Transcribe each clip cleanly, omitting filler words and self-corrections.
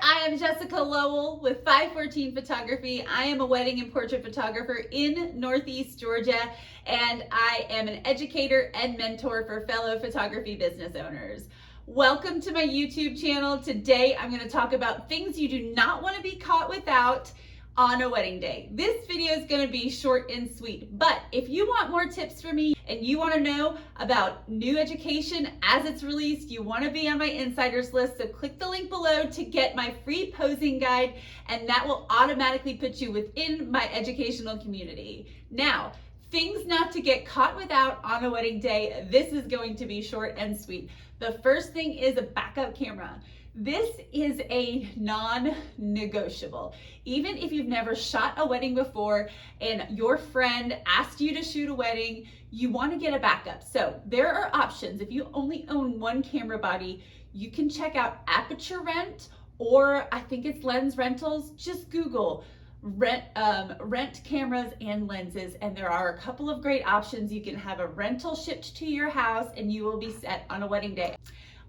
I am Jessica Lowell with 514 Photography. I am a wedding and portrait photographer in Northeast Georgia, and I am an educator and mentor for fellow photography business owners. Welcome to my YouTube channel. Today I'm going to talk about things you do not want to be caught without on a wedding day. This video is going to be short and sweet, but if you want more tips from me and you want to know about new education as it's released, you want to be on my insiders list, so click the link below to get my free posing guide, and that will automatically put you within my educational community. Now, things not to get caught without on a wedding day. This is going to be short and sweet. The first thing is a backup camera. This is a non-negotiable. Even if you've never shot a wedding before and your friend asked you to shoot a wedding, you want to get a backup. So there are options. If you only own one camera body, you can check out Aperture Rent, or I think it's Lens Rentals. Just Google rent cameras and lenses, and there are a couple of great options. You can have a rental shipped to your house and you will be set on a wedding day.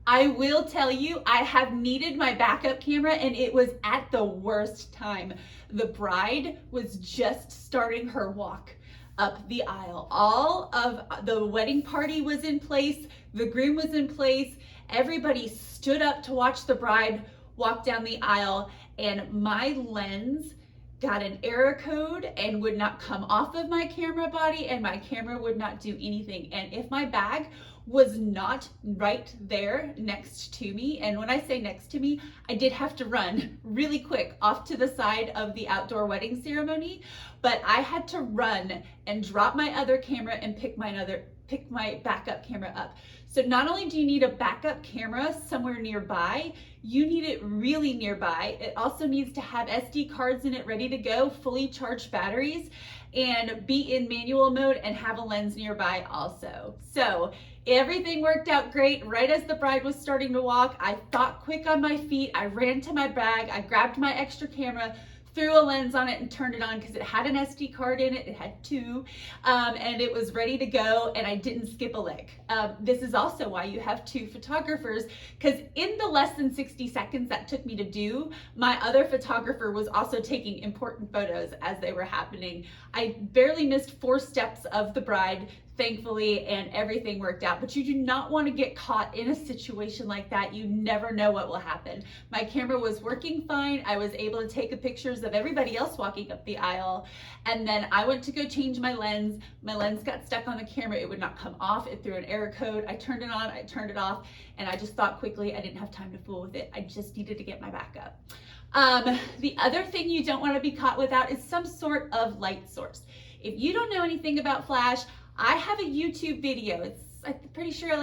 I will tell you, I have needed my backup camera, and it was at the worst time. The bride was just starting her walk up the aisle. All of the wedding party was in place, the groom was in place, everybody stood up to watch the bride walk down the aisle, and my lens got an error code and would not come off of my camera body, and my camera would not do anything. And if my bag was not right there next to me, and when I say next to me, I did have to run really quick off to the side of the outdoor wedding ceremony, but I had to run and drop my other camera and pick my backup camera up. So not only do you need a backup camera somewhere nearby, you need it really nearby. It also needs to have SD cards in it ready to go, fully charged batteries, and be in manual mode and have a lens nearby also. So everything worked out great. Right as the bride was starting to walk, I thought quick on my feet. I ran to my bag, I grabbed my extra camera, threw a lens on it and turned it on because it had an SD card in it. It had two, and it was ready to go, and I didn't skip a lick. This is also why you have two photographers, because in the less than 60 seconds that took me to do, my other photographer was also taking important photos as they were happening. I barely missed 4 steps of the bride, thankfully, and everything worked out. But you do not want to get caught in a situation like that. You never know what will happen. My camera was working fine. I was able to take pictures of everybody else walking up the aisle, and then I went to go change my lens. My lens got stuck on the camera. It would not come off. It threw an error code. I turned it on, I turned it off, and I just thought quickly. I didn't have time to fool with it. I just needed to get my backup. The other thing you don't want to be caught without is some sort of light source. If you don't know anything about flash, I have a YouTube video. I'm pretty sure I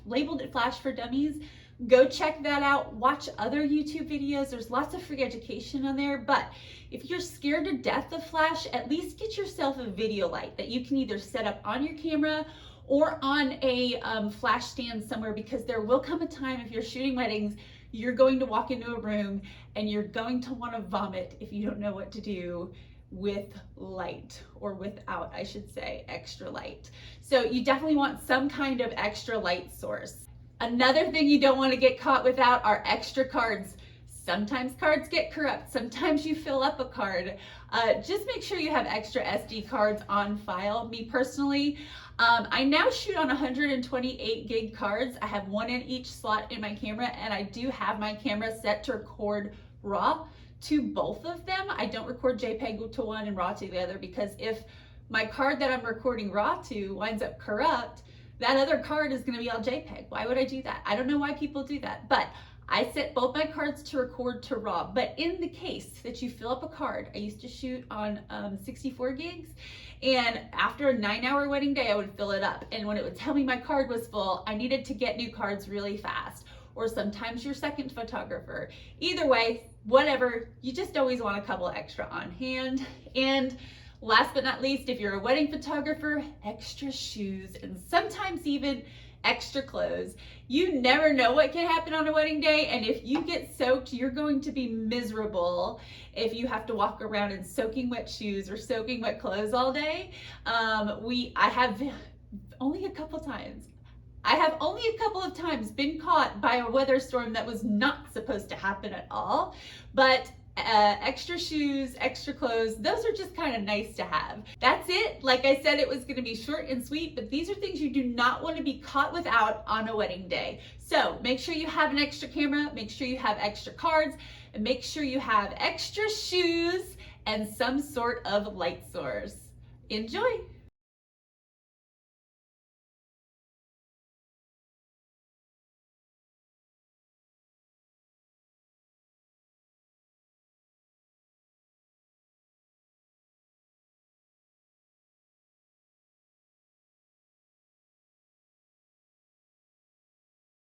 labeled it Flash for Dummies. Go check that out. Watch other YouTube videos. There's lots of free education on there. But if you're scared to death of flash, at least get yourself a video light that you can either set up on your camera or on a flash stand somewhere, because there will come a time, if you're shooting weddings, you're going to walk into a room and you're going to want to vomit if you don't know what to do with light, or without, I should say, extra light. So you definitely want some kind of extra light source. Another thing you don't want to get caught without are extra cards. Sometimes cards get corrupt. Sometimes you fill up a card. Just make sure you have extra SD cards on file. Me personally, I now shoot on 128 gig cards. I have one in each slot in my camera, and I do have my camera set to record RAW to both of them. I don't record JPEG to one and RAW to the other, because if my card that I'm recording RAW to winds up corrupt, that other card is going to be all JPEG. Why would I do that? I don't know why people do that, but I set both my cards to record to RAW. But in the case that you fill up a card, I used to shoot on 64 gigs, and after a 9-hour wedding day, I would fill it up. And when it would tell me my card was full, I needed to get new cards really fast. Or sometimes your second photographer. Either way, whatever, you just always want a couple extra on hand. And last but not least, if you're a wedding photographer, extra shoes, and sometimes even extra clothes. You never know what can happen on a wedding day, and if you get soaked, you're going to be miserable if you have to walk around in soaking wet shoes or soaking wet clothes all day. I have only a couple times I have only a couple of times been caught by a weather storm that was not supposed to happen at all, but extra shoes, extra clothes, those are just kind of nice to have. That's it. Like I said, it was going to be short and sweet, but these are things you do not want to be caught without on a wedding day. So make sure you have an extra camera, make sure you have extra cards, and make sure you have extra shoes and some sort of light source. Enjoy!